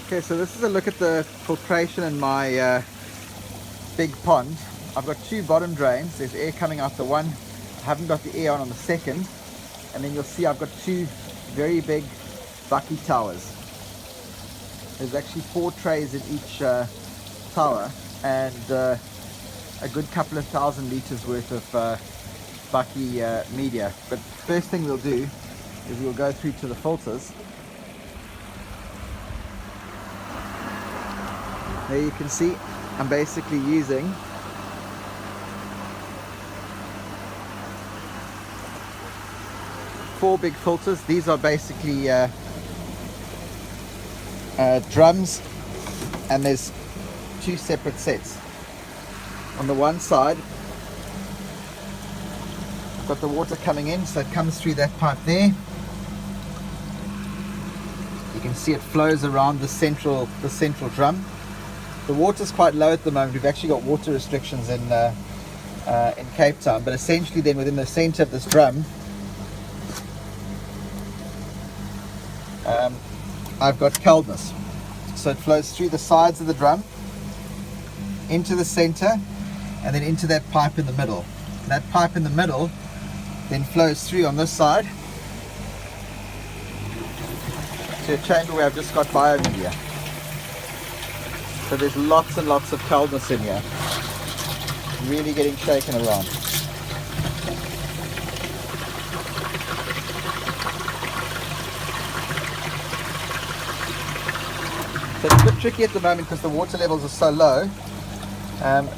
Okay, so this is a look at the filtration in my big pond. I've got two bottom drains. There's air coming out the one. I haven't got the air on the second. And then you'll see I've got two very big bucket towers. There's actually 4 trays in each tower, and a good couple of 1,000 liters worth of bucky media. But first thing we'll do is we'll go through to the filters. There you can see I'm basically using four big filters. These are basically drums, and there's 2 separate sets. On the one side I've got the water coming in, so it comes through that pipe there. You can see it flows around the central drum. The water's quite low at the moment. We've actually got water restrictions in Cape Town, but essentially then within the center of this drum I've got coldness. So it flows through the sides of the drum, into the center, and then into that pipe in the middle. And that pipe in the middle then flows through on this side to a chamber where I've just got biomedia. So there's lots and lots of coldness in here, really getting shaken around. So it's a bit tricky at the moment because the water levels are so low.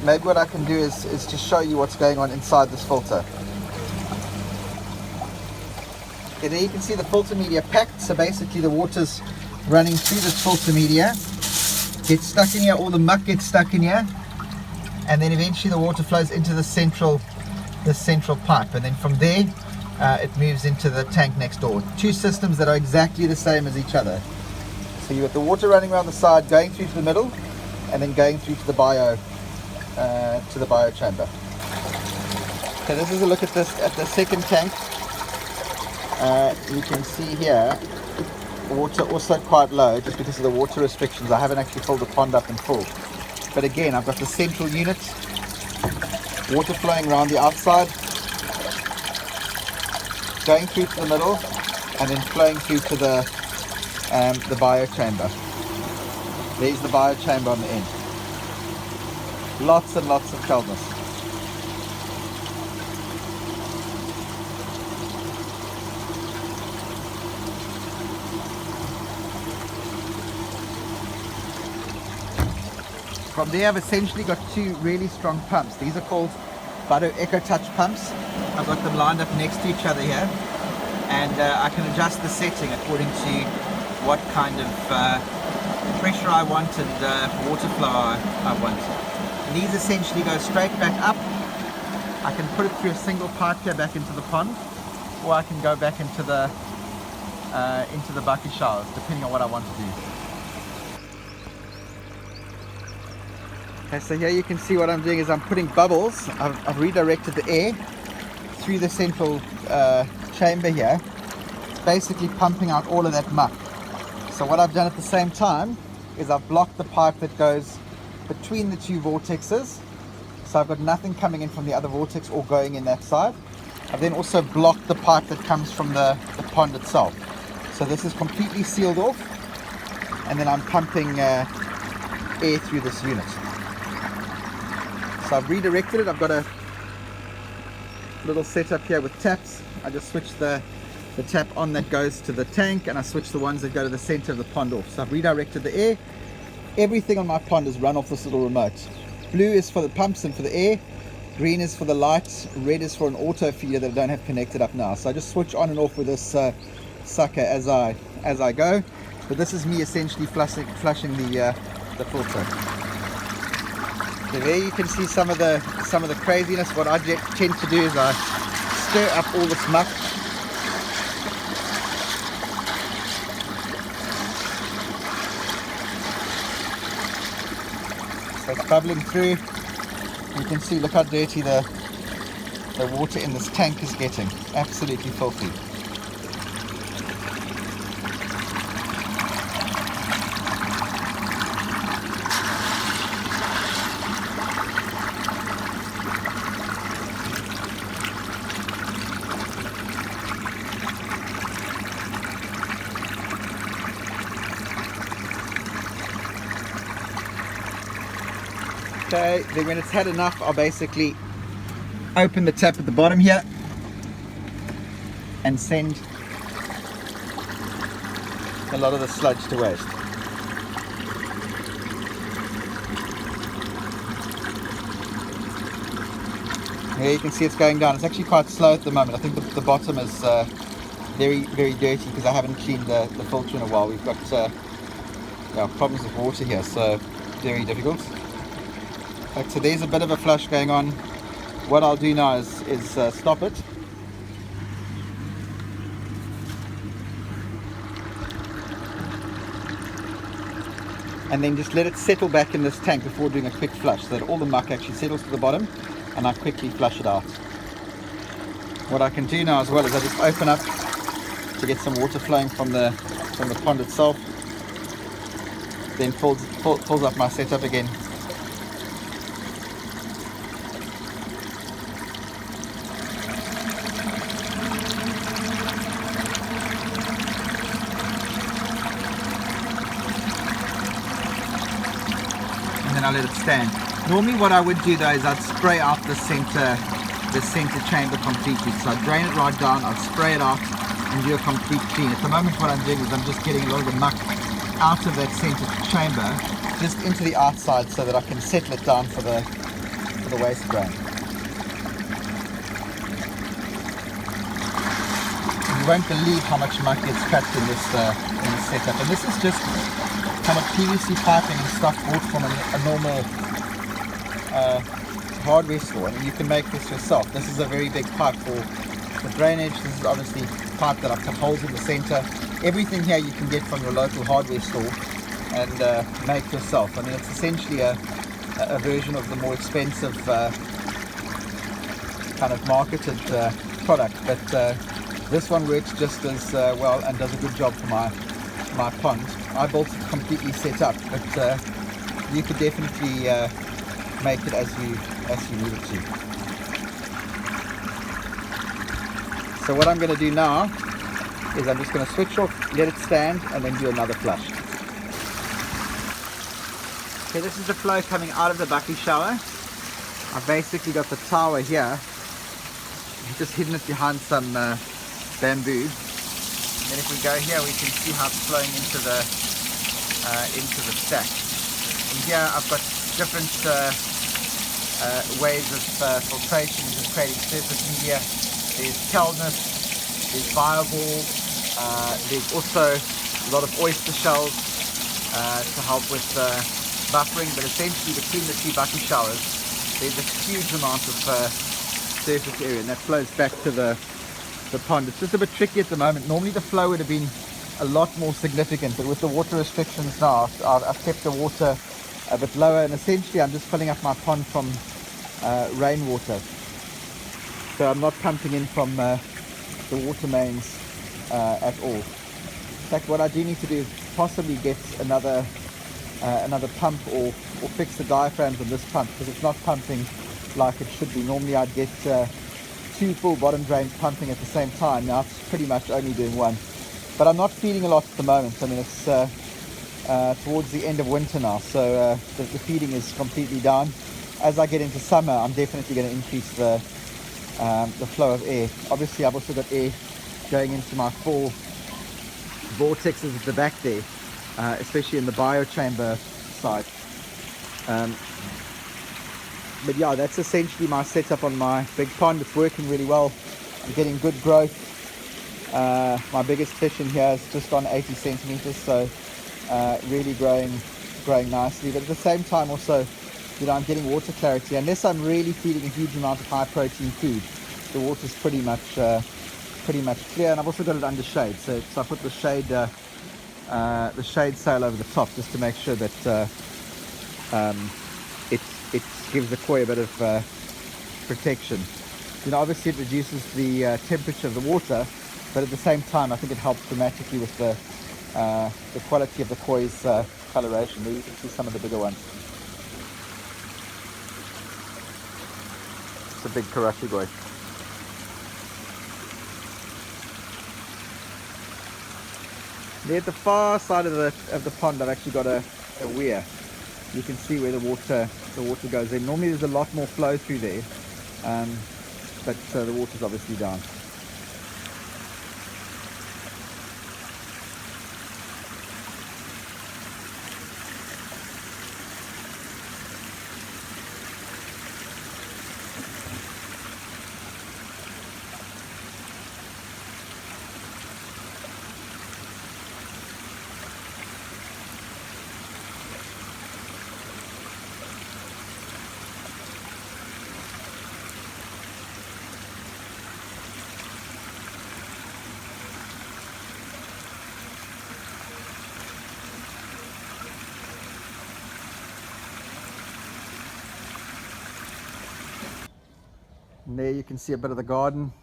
Maybe what I can do is to show you what's going on inside this filter. Okay, there you can see the filter media packed. So basically the water's running through this filter media, gets stuck in here, all the muck gets stuck in here, and then eventually the water flows into the central pipe, and then from there it moves into the tank next door. 2 systems that are exactly the same as each other. So you've got the water running around the side, going through to the middle, and then going through to the bio chamber. Okay, this is a look at the second tank. You can see here water also quite low just because of the water restrictions. I haven't actually filled the pond up in full, but again I've got the central unit, water flowing around the outside, going through to the middle, and then flowing through to the bio chamber. There's the bio chamber on the end. Lots and lots of coldness. From there I've essentially got 2 really strong pumps. These are called Butter Echo Touch pumps. I've got them lined up next to each other here, and I can adjust the setting according to what kind of pressure I want and water flow I want. And these essentially go straight back up. I can put it through a single pipe here back into the pond, or I can go back into the bucket showers, depending on what I want to do. Okay, so here you can see what I'm doing is I'm putting bubbles. I've redirected the air through the central chamber here. It's basically pumping out all of that muck. So what I've done at the same time is I've blocked the pipe that goes between the 2 vortexes. So I've got nothing coming in from the other vortex or going in that side. I've then also blocked the pipe that comes from the pond itself. So this is completely sealed off, and then I'm pumping air through this unit. So I've redirected it. I've got a little setup here with taps. I just switch the tap on that goes to the tank, and I switch the ones that go to the center of the pond off. So I've redirected the air. Everything on my pond is run off this little remote. Blue is for the pumps and for the air. Green is for the lights. Red is for an auto feeder that I don't have connected up now. So I just switch on and off with this sucker as I go. But this is me essentially flushing the filter. Okay, there you can see some of the craziness. What I tend to do is I stir up all this muck. So it's bubbling through. You can see, look how dirty the water in this tank is getting. Absolutely filthy. Okay, then when it's had enough, I'll basically open the tap at the bottom here and send a lot of the sludge to waste. Here you can see it's going down. It's actually quite slow at the moment. I think the bottom is very, very dirty because I haven't cleaned the filter in a while. We've got problems with water here, so very difficult. Right, so there's a bit of a flush going on. What I'll do now is stop it. And then just let it settle back in this tank before doing a quick flush so that all the muck actually settles to the bottom and I quickly flush it out. What I can do now as well is I just open up to get some water flowing from the pond itself, then pulls up my setup again. And then I let it stand. Normally what I would do though is I'd spray out the center chamber completely. So I'd drain it right down, I'd spray it out and do a complete clean. At the moment what I'm doing is I'm just getting a lot of the muck out of that center chamber just into the outside so that I can settle it down for the waste grain. You won't believe how much muck gets trapped in this setup, and this is just kind of PVC piping and stuff bought from a normal hardware store. I mean, you can make this yourself. This is a very big pipe for drainage. This is obviously pipe that I've cut holes in the center. Everything here you can get from your local hardware store and make yourself. I mean, it's essentially a version of the more expensive kind of marketed product, but this one works just as well and does a good job for my pond. I built it completely set up, but you could definitely make it as you need it to. So what I'm going to do now is I'm just going to switch off, let it stand, and then do another flush. Okay, this is the flow coming out of the bucket shower. I've basically got the tower here, just hidden it behind some bamboo. And then if we go here, we can see how it's flowing into the stack. And here I've got different ways of filtration and just creating surface media. There's Kelnus, there's Bioball, there's also a lot of oyster shells to help with buffering, but essentially between the two bucket showers there's a huge amount of surface area, and that flows back to the pond. It's just a bit tricky at the moment. Normally the flow would have been a lot more significant, but with the water restrictions now I've kept the water a bit lower, and essentially I'm just filling up my pond from rainwater. So I'm not pumping in from the water mains at all. In fact, what I do need to do is possibly get another pump or fix the diaphragms on this pump, because it's not pumping like it should be. Normally I'd get two full bottom drains pumping at the same time. Now it's pretty much only doing one. But I'm not feeding a lot at the moment. I mean, it's towards the end of winter now, so the feeding is completely down. As I get into summer, I'm definitely going to increase the flow of air. Obviously I've also got air going into my 4 vortexes at the back there, especially in the biochamber side. But yeah, that's essentially my setup on my big pond. It's working really well. I'm getting good growth. My biggest fish in here is just on 80 centimeters, so really growing nicely. But at the same time also, you know, I'm getting water clarity. Unless I'm really feeding a huge amount of high protein food, the water's pretty much clear. And I've also got it under shade, so I put the shade sail over the top just to make sure that it gives the koi a bit of protection. You know, obviously it reduces the temperature of the water, but at the same time I think it helps dramatically with the quality of the koi's coloration. There you can see some of the bigger ones. It's a big karachi koi. There at the far side of the pond I've actually got a weir. you can see where the water goes in. Normally there's a lot more flow through there, but the water's obviously down. And there you can see a bit of the garden.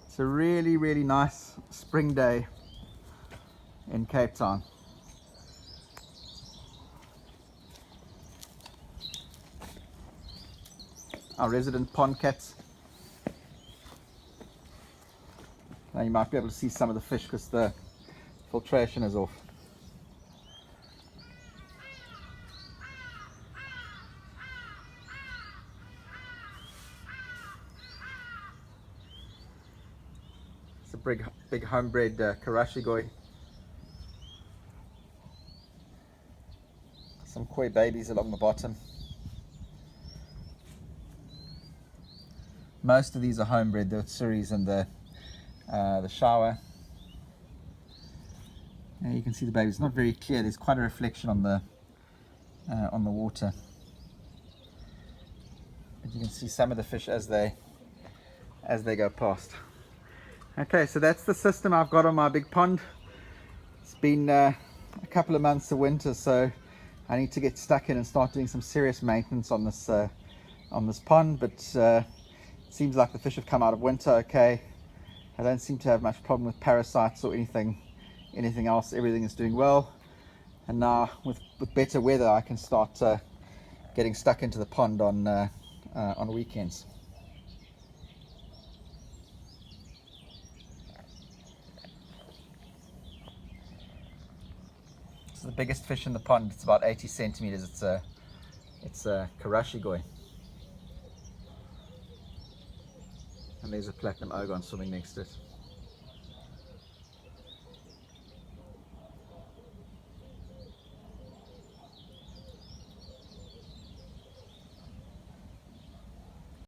It's a really, really nice spring day in Cape Town. Our resident pond cats. Now you might be able to see some of the fish because the filtration is off. It's a big homebred karashigoi. Some koi babies along the bottom. Most of these are homebred. The utsuris and the shower. There you can see the baby. It's not very clear. There's quite a reflection on the water. But you can see some of the fish as they go past. Okay, so that's the system I've got on my big pond. It's been a couple of months of winter, so I need to get stuck in and start doing some serious maintenance on this pond. But it seems like the fish have come out of winter okay. I don't seem to have much problem with parasites or anything else. Everything is doing well, and now with better weather I can start getting stuck into the pond on weekends. This is the biggest fish in the pond. It's about 80 centimeters. It's a karashigoi. And there's a platinum ogon swimming next to it.